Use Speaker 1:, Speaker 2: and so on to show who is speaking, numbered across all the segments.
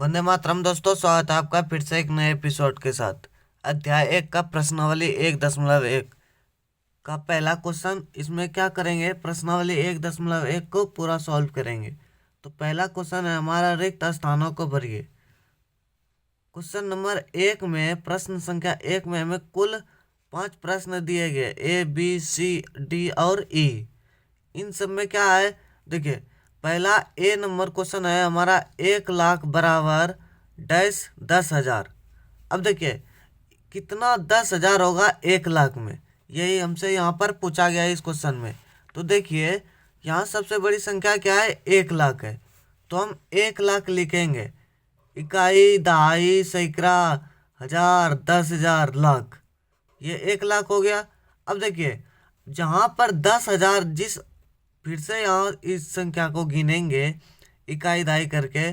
Speaker 1: वंदे मातरम दोस्तों, स्वागत है आपका फिर से एक नए एपिसोड के साथ। अध्याय 1 का प्रश्नावली 1.1 का पहला क्वेश्चन। इसमें क्या करेंगे, प्रश्नावली 1.1 को पूरा सॉल्व करेंगे। तो पहला क्वेश्चन है हमारा, रिक्त स्थानों को भरिए। क्वेश्चन नंबर 1 में, प्रश्न संख्या 1 में हमें कुल 5 प्रश्न दिए गए, ए बी सी डी और ई। इन सब में क्या है, देखिए पहला ए नंबर क्वेश्चन है हमारा, 1 लाख बराबर डैश 10,000। अब देखिए कितना 10,000 होगा 1 लाख में, यही हमसे यहाँ पर पूछा गया है इस क्वेश्चन में। तो देखिए यहाँ सबसे बड़ी संख्या क्या है, 1 लाख है। तो हम 1 लाख लिखेंगे, इकाई दहाई सैकड़ा हजार 10,000 लाख, ये 1 लाख हो गया। अब देखिए जहाँ पर 10,000, जिस फिर से यहाँ इस संख्या को गिनेंगे इकाई दहाई करके,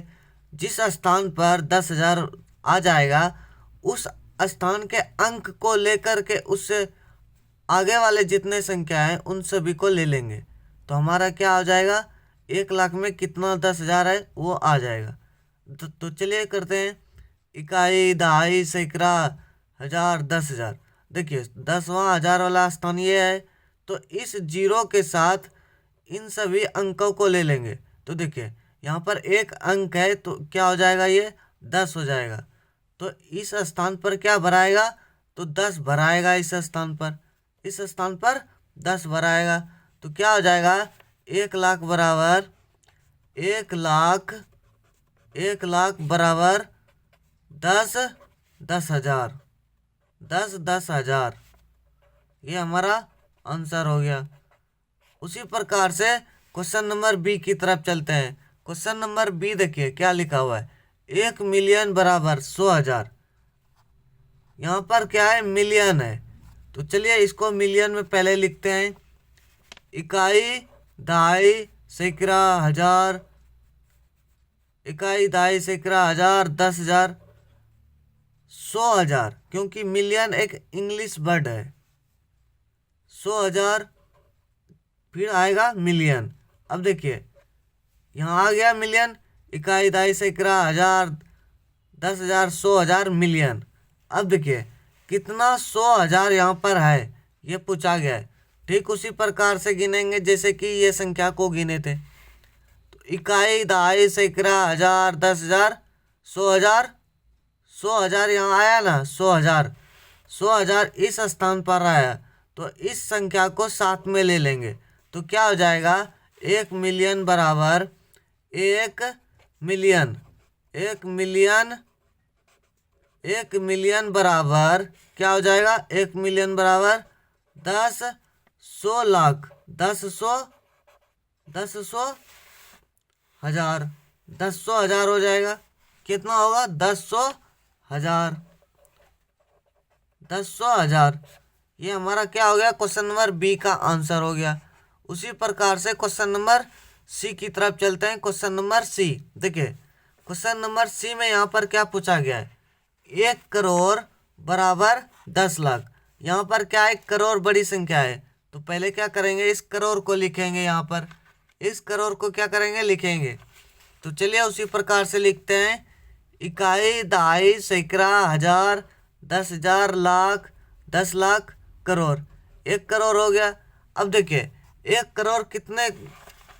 Speaker 1: जिस स्थान पर 10,000 आ जाएगा उस स्थान के अंक को लेकर के उससे आगे वाले जितने संख्या हैं उन सभी को ले लेंगे। तो हमारा क्या आ जाएगा, 1 लाख में कितना 10,000 है वो आ जाएगा। तो चलिए करते हैं, इकाई दहाई सैकड़ा हजार 10,000। देखिए 10वां हजार वाला स्थान ये है, तो इस जीरो के साथ इन सभी अंकों को ले लेंगे। तो देखिए यहाँ पर एक अंक है तो क्या हो जाएगा, ये 10 हो जाएगा। तो इस स्थान पर क्या भराएगा, तो 10 भराएगा इस स्थान पर, इस स्थान पर 10 भराएगा। तो क्या हो जाएगा, 1 लाख बराबर 1 लाख बराबर 10,000, 10,000। ये हमारा आंसर हो गया। उसी प्रकार से क्वेश्चन नंबर बी की तरफ चलते हैं। क्वेश्चन नंबर बी देखिए क्या लिखा हुआ है, 1 मिलियन बराबर 100,000। यहाँ पर क्या है, मिलियन है। तो चलिए इसको मिलियन में पहले लिखते हैं, इकाई दहाई सैकड़ा हजार, इकाई दहाई सैकड़ा हजार 10,000 100,000, क्योंकि मिलियन एक इंग्लिश वर्ड है। 100,000 फिर आएगा मिलियन। अब देखिए यहाँ आ गया मिलियन, इकाई दहाई सैकड़ा हजार 10,000 100,000 मिलियन। अब देखिए कितना 100,000 यहाँ पर है ये पूछा गया है। ठीक उसी प्रकार से गिनेंगे जैसे कि ये संख्या को गिने थे। तो इकाई दहाई सैकड़ा हजार 10,000 100,000, 100,000 यहाँ आया ना, 100,000, 100,000 इस स्थान पर आया। तो इस संख्या को साथ में ले लेंगे। तो क्या हो जाएगा, 1 मिलियन बराबर 1 मिलियन, 1 मिलियन, 1 मिलियन बराबर क्या हो जाएगा, 1 मिलियन बराबर 10,100,00,000, 10,100,000, 10,100,000 हो जाएगा। कितना होगा, 10,100,000, 10,100,000। ये हमारा क्या हो गया, क्वेश्चन नंबर बी का आंसर हो गया। उसी प्रकार से क्वेश्चन नंबर सी की तरफ चलते हैं। क्वेश्चन नंबर सी देखिए, क्वेश्चन नंबर सी में यहाँ पर क्या पूछा गया है, 1 करोड़ बराबर 10 लाख। यहाँ पर क्या है, करोड़ बड़ी संख्या है। तो पहले क्या करेंगे, इस करोड़ को लिखेंगे, यहाँ पर इस करोड़ को क्या करेंगे, लिखेंगे। तो चलिए उसी प्रकार से लिखते हैं, इकाई दहाई सैकड़ा हजार 10,000 लाख 10 लाख करोड़, 1 करोड़ हो गया। अब देखिए 1 करोड़ कितने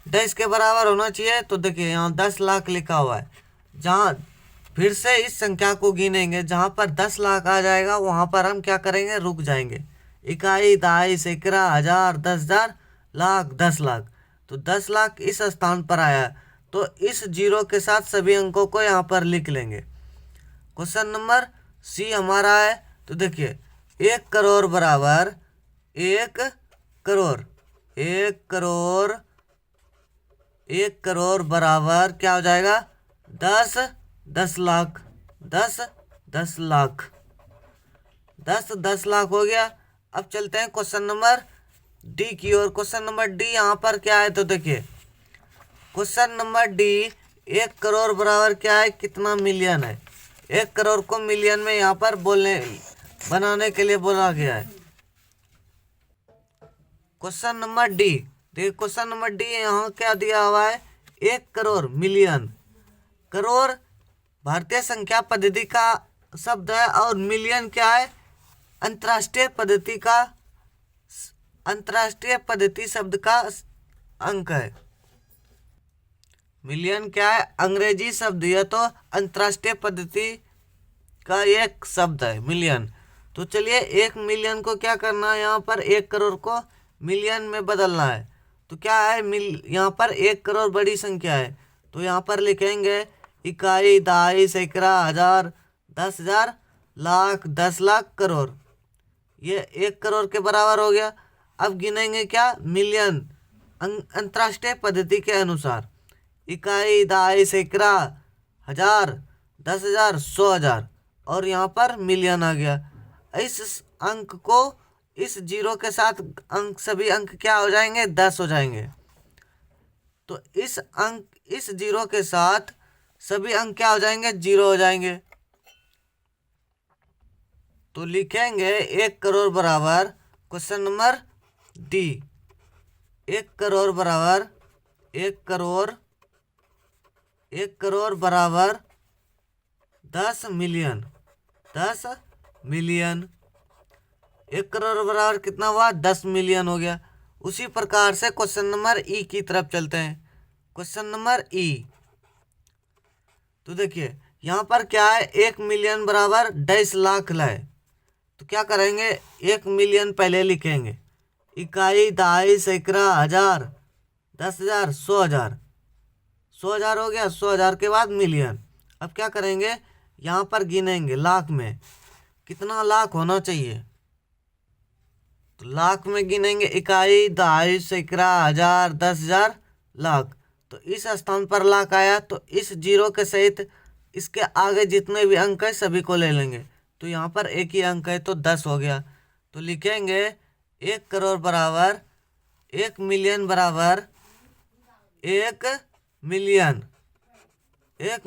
Speaker 1: डैश के बराबर होना चाहिए, तो देखिए यहाँ 10 लाख लिखा हुआ है। जहाँ फिर से इस संख्या को गिनेंगे, जहाँ पर 10 लाख आ जाएगा वहाँ पर हम क्या करेंगे, रुक जाएंगे। इकाई दहाई सैकड़ा हजार 10,000 लाख 10 लाख, तो 10 लाख इस स्थान पर आया। तो इस जीरो के साथ सभी अंकों को यहाँ पर लिख लेंगे। क्वेश्चन नंबर सी हमारा है। तो देखिए 1 करोड़ बराबर 1 करोड़, 1 करोड़, 1 करोड़ बराबर क्या हो जाएगा, 10 लाख, 10 लाख, 10 लाख हो गया। अब चलते हैं क्वेश्चन नंबर डी की ओर। क्वेश्चन नंबर डी यहाँ पर क्या है, तो देखिए क्वेश्चन नंबर डी, 1 करोड़ बराबर क्या है, कितना मिलियन है। 1 करोड़ को मिलियन में यहाँ पर बनाने के लिए बोला गया है। क्वेश्चन नंबर डी देखिए, क्वेश्चन नंबर डी यहाँ क्या दिया हुआ है, 1 करोड़ मिलियन, करोड़ भारतीय संख्या पद्धति का शब्द है और मिलियन क्या है? अंतर्राष्ट्रीय पद्धति शब्द का अंक है। मिलियन क्या है? अंग्रेजी शब्द, यह तो अंतर्राष्ट्रीय पद्धति का एक शब्द है मिलियन। तो चलिए 1 मिलियन को क्या करना है, यहाँ पर 1 करोड़ को मिलियन में बदलना है। तो क्या है, यहाँ पर 1 करोड़ बड़ी संख्या है, तो यहाँ पर लिखेंगे इकाई, दहाई, सैकड़ा, हजार, 10,000, लाख, 10 लाख, करोड़। ये 1 करोड़ के बराबर हो गया। अब गिनेंगे क्या? मिलियन अंतर्राष्ट्रीय पद्धति के अनुसार। इकाई, दहाई, सैकड़ा, हजार, 10,000, 100,000 और यहाँ पर मिलियन आ गया। इस अंक को इस जीरो के साथ सभी अंक क्या हो जाएंगे? 10 हो जाएंगे। तो इस जीरो के साथ सभी अंक क्या हो जाएंगे? 0 हो जाएंगे। तो लिखेंगे 1 करोड़ बराबर, क्वेश्चन नंबर डी, 1 करोड़ बराबर 1 करोड़ बराबर 10 मिलियन। 1 करोड़ बराबर कितना हुआ? 10 मिलियन हो गया। उसी प्रकार से क्वेश्चन नंबर ई की तरफ चलते हैं। क्वेश्चन नंबर ई, तो देखिए यहाँ पर क्या है? 1 मिलियन बराबर 10 लाख है। तो क्या करेंगे? 1 मिलियन पहले लिखेंगे, इकाई, दहाई, सैकड़ा, हजार, 10,000, 100,000। 100,000 हो गया। 100,000 के बाद मिलियन। अब क्या करेंगे? यहाँ पर गिनेंगे लाख में, कितना लाख होना चाहिए? तो लाख में गिनेंगे इकाई, दहाई, सैकड़ा, हजार, 10,000, लाख। तो इस स्थान पर लाख आया, तो इस जीरो के सहित इसके आगे जितने भी अंक है सभी को ले लेंगे। तो यहाँ पर एक ही अंक है, तो 10 हो गया। तो लिखेंगे 1 करोड़ बराबर 1 मिलियन बराबर 1 मिलियन। 1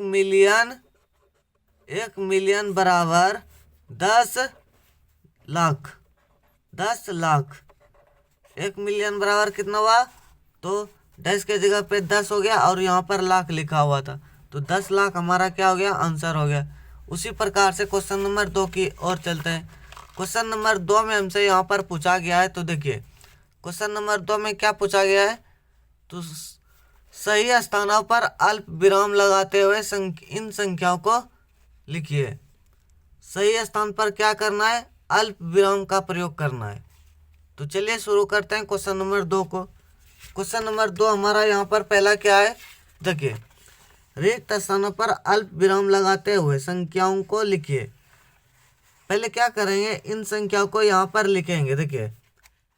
Speaker 1: मिलियन बराबर 10 लाख। 10 लाख। 1 मिलियन बराबर कितना हुआ? तो 10 के जगह पे 10 हो गया और यहाँ पर लाख लिखा हुआ था, तो 10 लाख हमारा क्या हो गया? आंसर हो गया। उसी प्रकार से क्वेश्चन नंबर 2 की ओर चलते हैं। क्वेश्चन नंबर 2 में हमसे यहाँ पर पूछा गया है, तो देखिए क्वेश्चन नंबर 2 में क्या पूछा गया है? तो सही स्थानों पर अल्प विराम लगाते हुए इन संख्याओं को लिखिए। सही स्थान पर क्या करना है? अल्प विराम का प्रयोग करना है। तो चलिए शुरू करते हैं क्वेश्चन नंबर 2 को। क्वेश्चन नंबर 2 हमारा यहाँ पर पहला क्या है? देखिए, रिक्त स्थानों पर अल्प विराम लगाते हुए संख्याओं को लिखिए। पहले क्या करेंगे? इन संख्याओं को यहाँ पर लिखेंगे। देखिए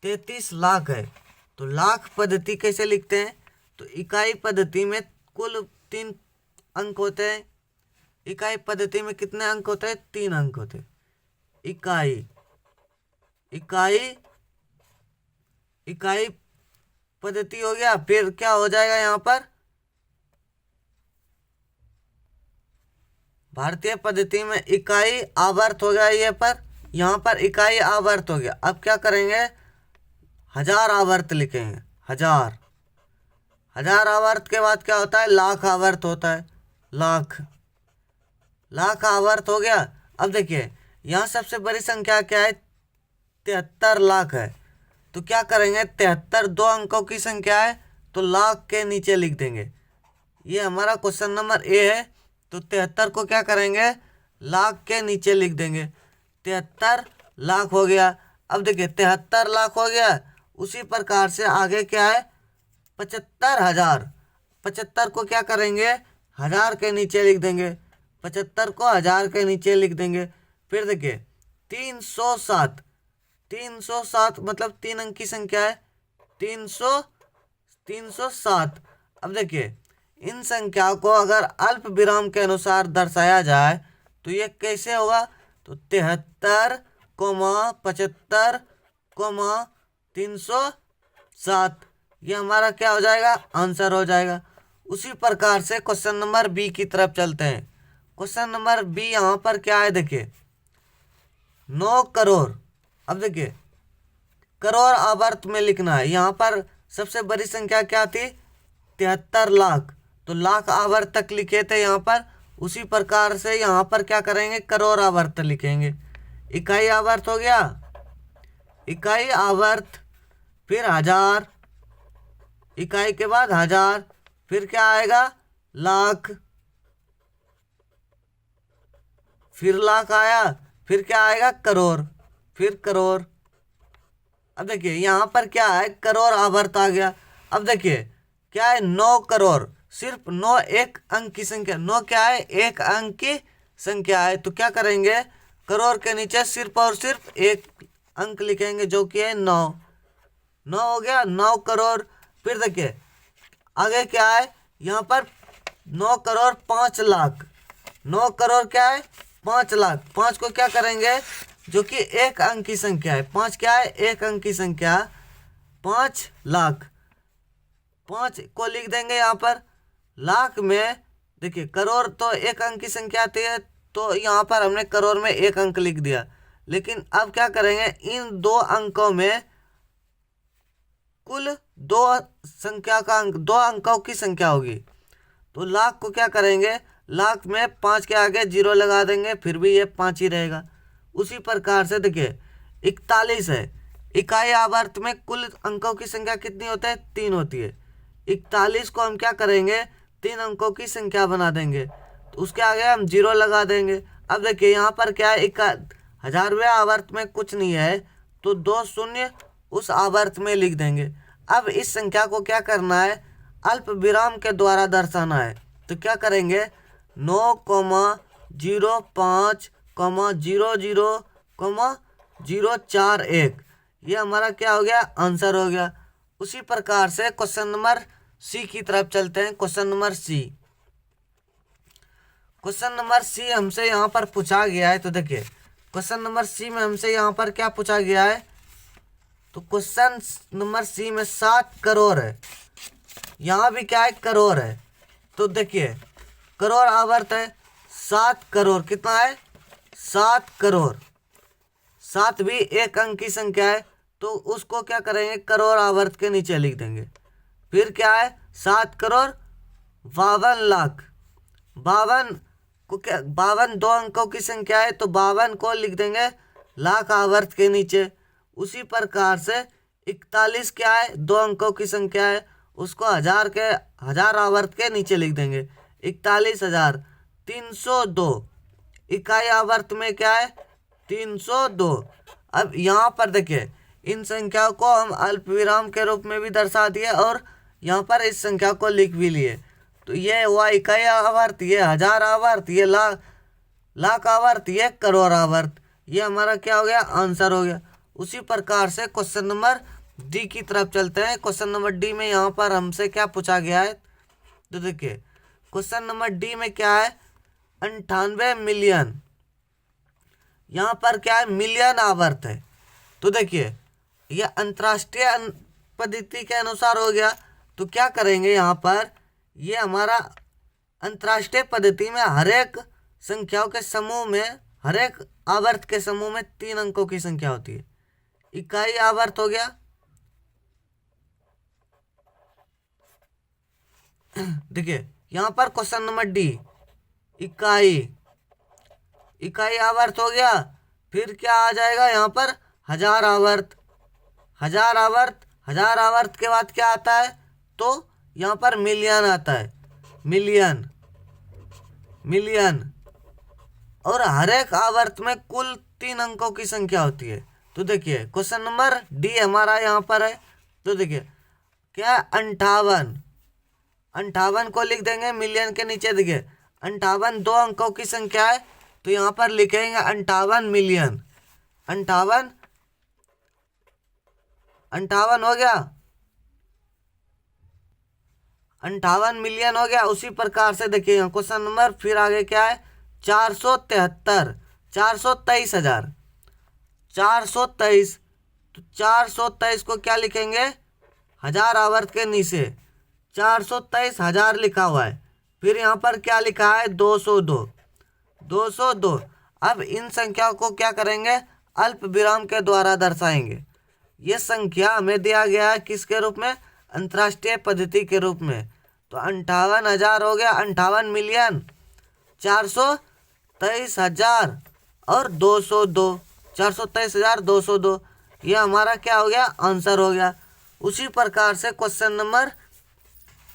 Speaker 1: 33 लाख है, तो लाख पद्धति कैसे लिखते हैं? तो इकाई पद्धति में कुल 3 अंक होते हैं। इकाई पद्धति में कितने अंक होते हैं? 3 अंक होते हैं। इकाई पद्धति हो गया। फिर क्या हो जाएगा? यहाँ पर भारतीय पद्धति में इकाई आवर्त हो गया, ये पर यहाँ पर इकाई आवर्त हो गया। अब क्या करेंगे? हजार आवर्त लिखेंगे। हजार आवर्त के बाद क्या होता है? लाख आवर्त होता है। लाख आवर्त हो गया। अब देखिए यहाँ सबसे बड़ी संख्या क्या है? 73 लाख है। तो क्या करेंगे? 73 2 अंकों की संख्या है, तो लाख के नीचे लिख देंगे। ये हमारा क्वेश्चन नंबर ए है। तो 73 को क्या करेंगे? लाख के नीचे लिख देंगे। 73 लाख हो गया। अब देखिए 73 लाख हो गया। उसी प्रकार से आगे क्या है? 75,000। 75 को क्या करेंगे? हजार के नीचे लिख देंगे। 75 को हजार के नीचे लिख देंगे। फिर देखिए 307 मतलब 3 अंक की संख्या है। 307। अब देखिए इन संख्याओं को अगर अल्प विराम के अनुसार दर्शाया जाए तो ये कैसे होगा? तो 73, 75, 307, ये हमारा क्या हो जाएगा? आंसर हो जाएगा। उसी प्रकार से क्वेश्चन नंबर बी की तरफ चलते हैं। क्वेश्चन नंबर बी यहाँ पर क्या है? देखिए 9 करोड़। अब देखिए करोड़ आवर्त में लिखना है। यहाँ पर सबसे बड़ी संख्या क्या थी? 73 लाख। तो लाख आवर्त तक लिखे थे यहाँ पर, उसी प्रकार से यहाँ पर क्या करेंगे, करोड़ आवर्त लिखेंगे। इकाई आवर्त हो गया, इकाई आवर्त, फिर हजार, इकाई के बाद हजार, फिर क्या आएगा, लाख, फिर लाख आया, फिर क्या आएगा, करोड़, फिर करोड़। अब देखिए यहाँ पर क्या है, करोड़ आवर्त आ गया। अब देखिए क्या है, 9 करोड़, सिर्फ 9 एक अंक की संख्या, 9 क्या है, एक अंक की संख्या है। तो क्या करेंगे, करोड़ के नीचे सिर्फ और सिर्फ एक अंक लिखेंगे जो कि है 9। 9 हो गया, 9 करोड़। फिर देखिए आगे क्या है, यहाँ पर 9 करोड़ 5 लाख, 9 करोड़ क्या है, 5 लाख। 5 को क्या करेंगे, जो कि एक अंक की संख्या है, 5 क्या है, एक अंक की संख्या, 5 लाख। 5 को लिख देंगे यहाँ पर। लाख में देखिए करोड़ तो एक अंक की संख्या आती है, तो यहाँ पर हमने करोड़ में एक अंक लिख दिया। लेकिन अब क्या करेंगे, इन 2 अंकों में कुल 2 संख्या का अंक, 2 अंकों की संख्या होगी। तो लाख को क्या करेंगे, लाख में 5 के आगे 0 लगा देंगे, फिर भी ये 5 ही रहेगा। उसी प्रकार से देखिए 41 है, इकाई आवर्त में कुल अंकों की संख्या कितनी होती है, 3 होती है। 41 को हम क्या करेंगे, 3 अंकों की संख्या बना देंगे, तो उसके आगे हम 0 लगा देंगे। अब देखिए यहाँ पर क्या है, 1000वें आवर्त में कुछ नहीं है, तो 2 शून्य उस आवर्त में लिख देंगे। अब इस संख्या को क्या करना है, अल्प विराम के द्वारा दर्शाना है। तो क्या करेंगे, 9,05,00,041, ये हमारा क्या हो गया, आंसर हो गया। उसी प्रकार से क्वेश्चन नंबर सी की तरफ चलते हैं। Question number C, question number C हमसे यहाँ पर पूछा गया है। तो देखिए क्वेश्चन नंबर सी में हमसे यहाँ पर क्या पूछा गया है, तो क्वेश्चन नंबर सी में 7 करोड़ है, यहाँ भी क्या है, करोड़ है। तो देखिए करोड़ आवर्त है, 7 करोड़ कितना है, 7 करोड़। 7 भी एक अंक की संख्या है, तो उसको क्या करेंगे, करोड़ आवर्त के नीचे लिख देंगे। फिर क्या है, 7 करोड़ 52 लाख। 52 को क्या, 52 2 अंकों की संख्या है, तो 52 को लिख देंगे लाख आवर्त के नीचे। उसी प्रकार से 41 क्या है, 2 अंकों की संख्या है, उसको हजार आवर्त के नीचे लिख देंगे, 41,302। इकाई आवर्त में क्या है, 302। अब यहाँ पर देखिए इन संख्याओं को हम अल्पविराम के रूप में भी दर्शा दिए और यहाँ पर इस संख्या को लिख भी लिए। तो ये हुआ इकाई आवर्त, ये हजार आवर्त, ये लाख आवर्त, ये करोड़ आवर्त। ये हमारा क्या हो गया, आंसर हो गया। उसी प्रकार से क्वेश्चन नंबर डी की तरफ चलते हैं। क्वेश्चन नंबर डी में यहाँ पर हमसे क्या पूछा गया है, तो देखिए क्वेश्चन नंबर डी में क्या है, 98 मिलियन, यहाँ पर क्या है, मिलियन आवर्त है। तो देखिए यह अंतर्राष्ट्रीय पद्धति के अनुसार हो गया। तो क्या करेंगे यहाँ पर, ये हमारा अंतर्राष्ट्रीय पद्धति में हर एक संख्याओं के समूह में, हर एक आवर्त के समूह में 3 अंकों की संख्या होती है। इकाई आवर्त हो गया, देखिए यहाँ पर क्वेश्चन नंबर डी, इकाई आवर्त हो गया। फिर क्या आ जाएगा यहाँ पर, हजार आवर्त, हजार आवर्त के बाद क्या आता है, तो यहाँ पर मिलियन आता है, मिलियन। और हर एक आवर्त में कुल 3 अंकों की संख्या होती है। तो देखिए क्वेश्चन नंबर डी हमारा यहाँ पर है। तो देखिए क्या, 58 को लिख देंगे मिलियन के नीचे। देखिए 58 2 अंकों की संख्या है, तो यहाँ पर लिखेंगे 58 मिलियन। 58 हो गया, 58 मिलियन हो गया। उसी प्रकार से देखिए यहाँ क्वेश्चन नंबर फिर आगे क्या है, 423 हजार, 423। तो 423 को क्या लिखेंगे, हजार आवर्त के नीचे 423 हजार लिखा हुआ है। फिर यहाँ पर क्या लिखा है, 202। अब इन संख्याओं को क्या करेंगे, अल्प विराम के द्वारा दर्शाएंगे। ये संख्या हमें दिया गया है किसके रूप में, अंतर्राष्ट्रीय पद्धति के रूप में। तो 58,000 हो गया, 58 मिलियन, 423,000 और 202, 423,202, ये हमारा क्या हो गया, आंसर हो गया। उसी प्रकार से क्वेश्चन नंबर,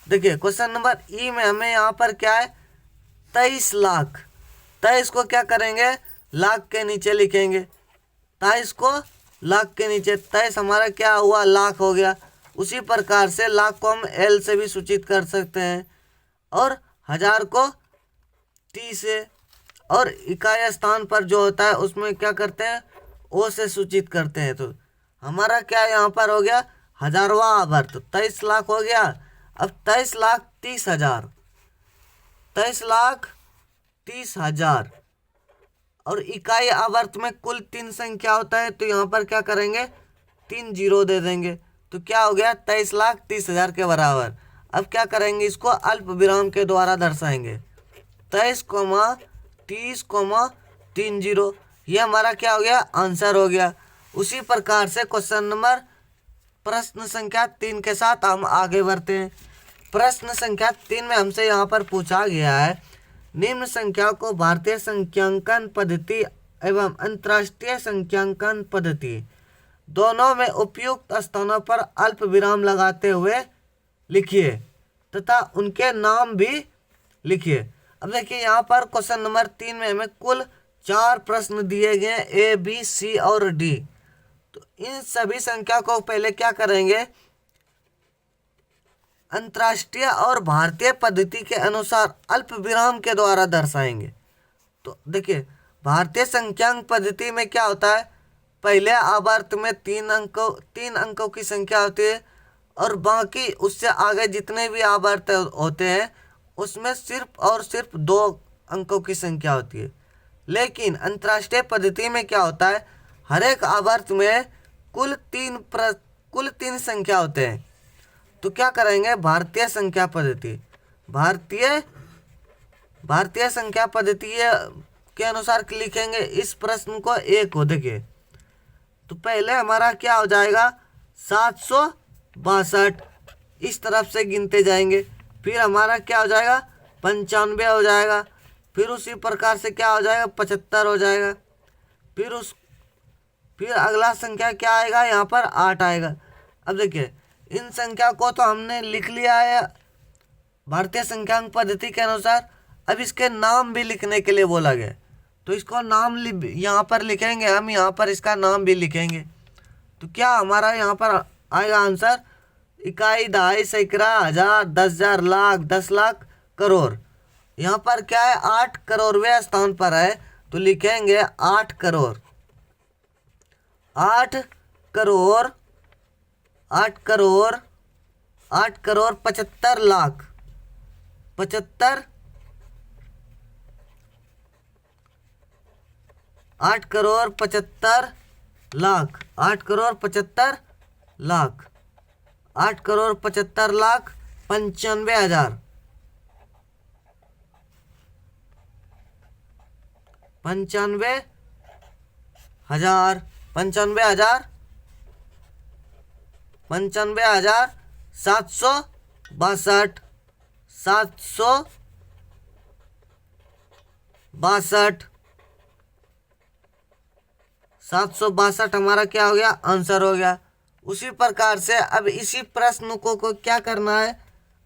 Speaker 1: देखिए क्वेश्चन नंबर ई में हमें यहाँ पर क्या है, 23 लाख। 23 को क्या करेंगे, लाख के नीचे लिखेंगे। 23 को लाख के नीचे, 23 हमारा क्या हुआ, लाख हो गया। उसी प्रकार से लाख को हम एल से भी सूचित कर सकते हैं, और 1000 को टी से, और इकाई स्थान पर जो होता है उसमें क्या करते हैं, ओ से सूचित करते हैं। तो हमारा क्या यहाँ पर हो गया, 1000वां आवर्त 23 लाख हो गया। अब 23,30,000, 23,30,000, और इकाई आवर्त में कुल 3 संख्या होता है, तो यहाँ पर क्या करेंगे, 3 जीरो दे देंगे। तो क्या हो गया, 23,30,000 के बराबर। अब क्या करेंगे, इसको अल्प विराम के द्वारा दर्शाएंगे। 23,30,30, ये हमारा क्या हो गया, आंसर हो गया। उसी प्रकार से क्वेश्चन नंबर प्रश्न संख्या 3 के साथ हम आगे बढ़ते हैं। प्रश्न संख्या 3 में हमसे यहाँ पर पूछा गया है, निम्न संख्या को भारतीय संख्यांकन पद्धति एवं अंतर्राष्ट्रीय संख्यांकन पद्धति दोनों में उपयुक्त स्थानों पर अल्प विराम लगाते हुए लिखिए तथा उनके नाम भी लिखिए। अब देखिए यहाँ पर क्वेश्चन नंबर 3 में हमें कुल 4 प्रश्न दिए गए, ए बी सी और डी। तो इन सभी संख्या को पहले क्या करेंगे, अंतर्राष्ट्रीय और भारतीय पद्धति के अनुसार अल्प विराम के द्वारा दर्शाएंगे। तो देखिए भारतीय संख्यांक पद्धति में क्या होता है, पहले आवर्त में 3 अंकों की संख्या होती है, और बाकी उससे आगे जितने भी आवर्त होते हैं उसमें सिर्फ और सिर्फ 2 अंकों की संख्या होती है। लेकिन अंतर्राष्ट्रीय पद्धति में क्या होता है, हर एक आवर्त में कुल 3 संख्या होते हैं। तो क्या करेंगे, भारतीय संख्या पद्धति, भारतीय संख्या पद्धति के अनुसार लिखेंगे इस प्रश्न को ए को। देखिए तो पहले हमारा क्या हो जाएगा, 762, इस तरफ से गिनते जाएंगे। फिर हमारा क्या हो जाएगा, 95 हो जाएगा। फिर उसी प्रकार से क्या हो जाएगा, 75 हो जाएगा। फिर अगला संख्या क्या आएगा, यहाँ पर 8 आएगा। अब देखिए इन संख्या को तो हमने लिख लिया है भारतीय संख्यांक पद्धति के अनुसार। अब इसके नाम भी लिखने के लिए बोला गया, तो इसको नाम यहाँ पर लिखेंगे हम, यहाँ पर इसका नाम भी लिखेंगे। तो क्या हमारा यहाँ पर आएगा आंसर, इकाई, दहाई, सैकड़ा, 1000, 10,000, लाख, 10 लाख, करोड़। यहाँ पर क्या है, 8 करोड़वें स्थान पर है, तो लिखेंगे 8 करोड़, 8 करोड़, 8 करोड़, 8 करोड़ 75 लाख, 75, 8 करोड़ 75 लाख, 8 करोड़ 75 लाख, 8 करोड़ 75 लाख 95,000, 95,000, 95,000, 95,000 762, 762 हमारा क्या हो गया, आंसर हो गया। उसी प्रकार से अब इसी प्रश्न को क्या करना है,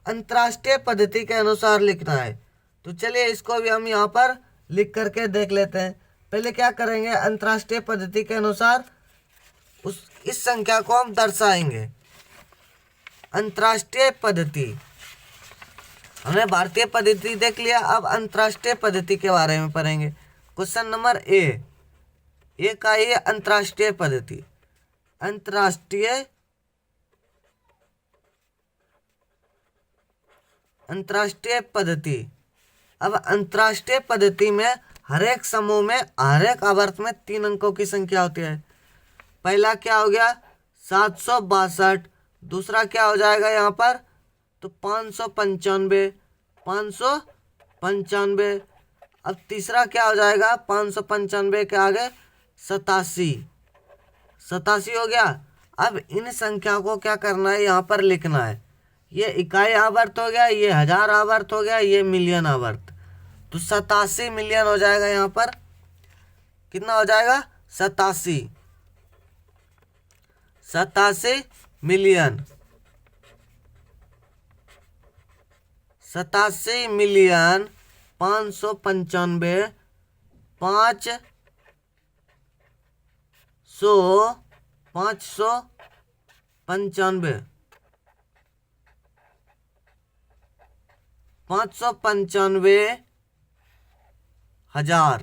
Speaker 1: अंतर्राष्ट्रीय पद्धति के अनुसार लिखना है। तो चलिए इसको भी हम यहाँ पर लिख करके देख लेते हैं। पहले क्या करेंगे, अंतर्राष्ट्रीय पद्धति के अनुसार इस संख्या को हम दर्शाएंगे। अंतर्राष्ट्रीय पद्धति, हमने भारतीय पद्धति देख लिया, अब अंतर्राष्ट्रीय पद्धति के बारे में पढ़ेंगे। क्वेश्चन नंबर ए का ये अंतर्राष्ट्रीय पद्धति, अंतर्राष्ट्रीय पद्धति। अब अंतर्राष्ट्रीय पद्धति में हर एक समूह में, हर एक आवर्त में 3 अंकों की संख्या होती है। पहला क्या हो गया, 762, दूसरा क्या हो जाएगा यहाँ पर, तो 595, अब तीसरा क्या हो जाएगा, 595 के आगे 87 हो गया। अब इन संख्या को क्या करना है, यहाँ पर लिखना है। ये इकाई आवर्त हो गया, ये 1000 आवर्त हो गया, ये मिलियन आवर्त। तो 87 मिलियन हो जाएगा यहाँ पर। कितना हो जाएगा? 87 मिलियन। 87,595,595 595,000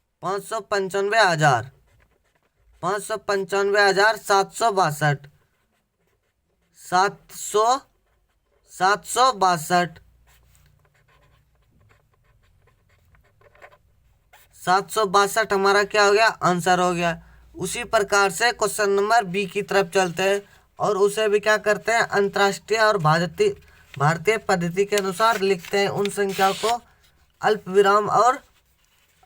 Speaker 1: 595,000 595,762 762 762 हमारा क्या हो गया? आंसर हो गया। उसी प्रकार से क्वेश्चन नंबर बी की तरफ चलते हैं और उसे भी क्या करते हैं? अंतर्राष्ट्रीय और भारतीय पद्धति के अनुसार लिखते हैं। उन संख्याओं को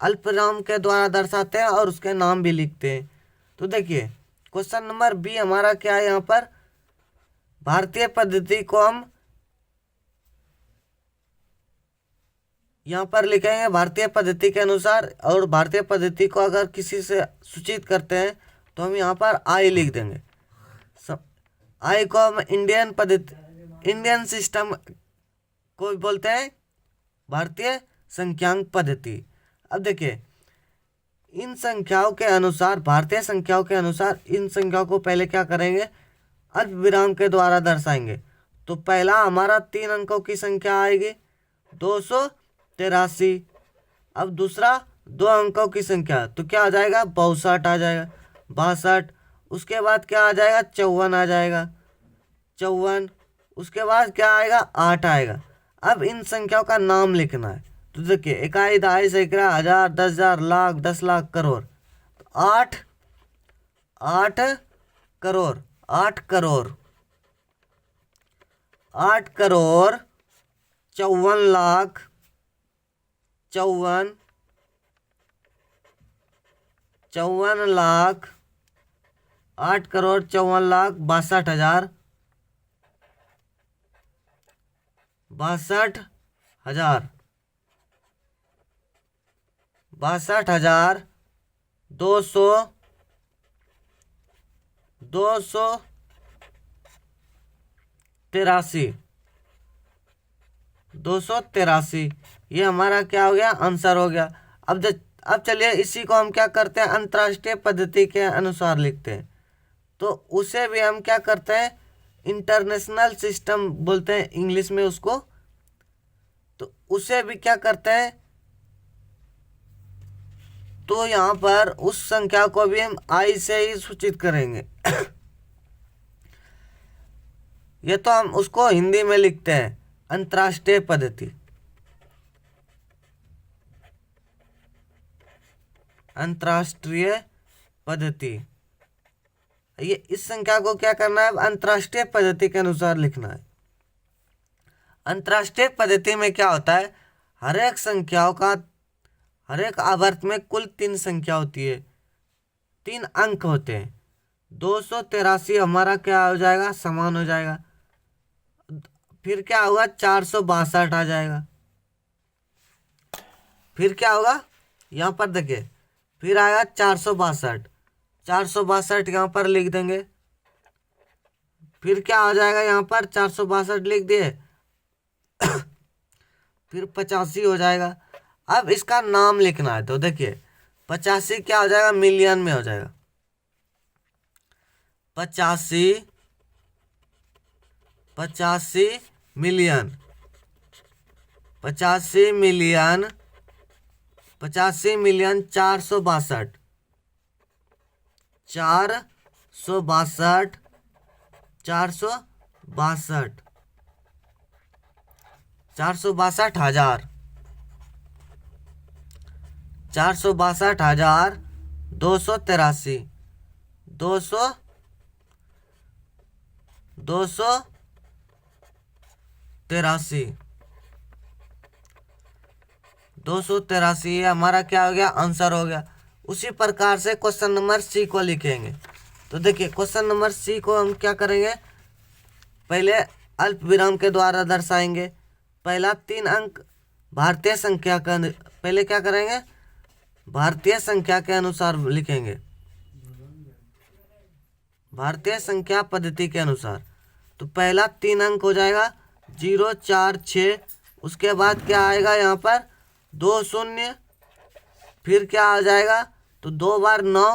Speaker 1: अल्पविराम के द्वारा दर्शाते हैं और उसके नाम भी लिखते हैं। तो देखिए क्वेश्चन नंबर बी हमारा क्या है? यहाँ पर भारतीय पद्धति को हम यहाँ पर लिखेंगे भारतीय पद्धति के अनुसार, और भारतीय पद्धति को अगर किसी से सूचित करते हैं तो हम यहाँ पर आई लिख देंगे। आई को हम इंडियन सिस्टम को बोलते हैं भारतीय संख्यांक पद्धति। अब देखिए इन संख्याओं के अनुसार, भारतीय संख्याओं के अनुसार इन संख्याओं को पहले क्या करेंगे? अल्प विराम के द्वारा दर्शाएंगे। तो पहला हमारा 3 अंकों की संख्या आएगी 283। अब दूसरा 2 अंकों की संख्या, तो क्या आ जाएगा? 62 आ जाएगा, 62। उसके बाद क्या आ जाएगा? 54 आ जाएगा, 54। उसके बाद क्या आएगा? 8 आएगा। अब इन संख्याओं का नाम लिखना है। तो देखिए इकाई, दहाई, सैकड़ा, हजार, 10,000, लाख, 10 लाख, करोड़। 8 करोड़ 8 करोड़ 8 करोड़ 54 लाख 54 लाख 8 करोड़ 54 लाख 62,000 62,000 283। ये हमारा क्या हो गया? आंसर हो गया। अब चलिए इसी को हम क्या करते हैं? अंतर्राष्ट्रीय पद्धति के अनुसार लिखते हैं। तो उसे भी हम क्या करते हैं? इंटरनेशनल सिस्टम बोलते हैं इंग्लिश में उसको। तो उसे भी क्या करते हैं? तो यहाँ पर उस संख्या को भी हम आई से ही सूचित करेंगे। ये तो हम उसको हिंदी में लिखते हैं अंतर्राष्ट्रीय पद्धति। अंतर्राष्ट्रीय पद्धति, ये इस संख्या को क्या करना है? अंतर्राष्ट्रीय पद्धति के अनुसार लिखना है। अंतर्राष्ट्रीय पद्धति में क्या होता है? हर एक आवर्त में कुल 3 संख्या होती है, 3 अंक होते हैं। 283 हमारा क्या हो जाएगा? समान हो जाएगा। फिर क्या होगा? 462 आ जाएगा। फिर क्या होगा? यहाँ पर देखिए फिर आएगा 462 यहाँ पर लिख देंगे। फिर क्या हो जाएगा? यहाँ पर 462 लिख दिए। फिर 85 हो जाएगा। अब इसका नाम लिखना है। तो देखिए 85 क्या हो जाएगा? मिलियन में हो जाएगा। 85 मिलियन 85 मिलियन 462 462,000 283 283 ये हमारा क्या हो गया? आंसर हो गया। उसी प्रकार से क्वेश्चन नंबर सी को लिखेंगे। तो देखिए क्वेश्चन नंबर सी को हम क्या करेंगे? पहले अल्प विराम के द्वारा दर्शाएंगे। पहला 3 अंक भारतीय संख्या का पहले क्या करेंगे, भारतीय संख्या के अनुसार लिखेंगे, भारतीय संख्या पद्धति के अनुसार। तो पहला 3 अंक हो जाएगा 0 4 6, उसके बाद क्या आएगा यहाँ पर 2 शून्य, फिर क्या आ जाएगा तो 2 बार 9,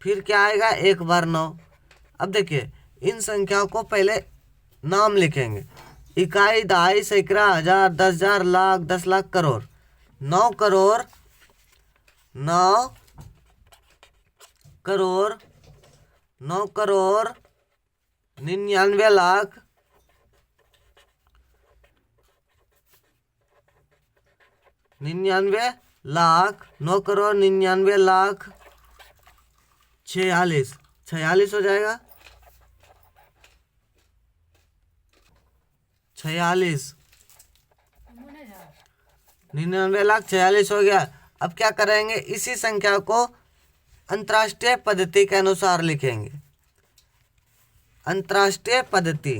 Speaker 1: फिर क्या आएगा 1 बार 9। अब देखिए इन संख्याओं को पहले नाम लिखेंगे, इकाई, दहाई, सैकड़ा, हजार, 10,000, लाख, 10 लाख, करोड़। 9 करोड़, 9 करोड़, 9 करोड़ 99 लाख, 99 लाख, 9 करोड़ 99 लाख 46, 46 हो जाएगा, 46, 99 लाख 46 हो गया। अब क्या करेंगे, इसी संख्या को अंतर्राष्ट्रीय पद्धति के अनुसार लिखेंगे, अंतर्राष्ट्रीय पद्धति।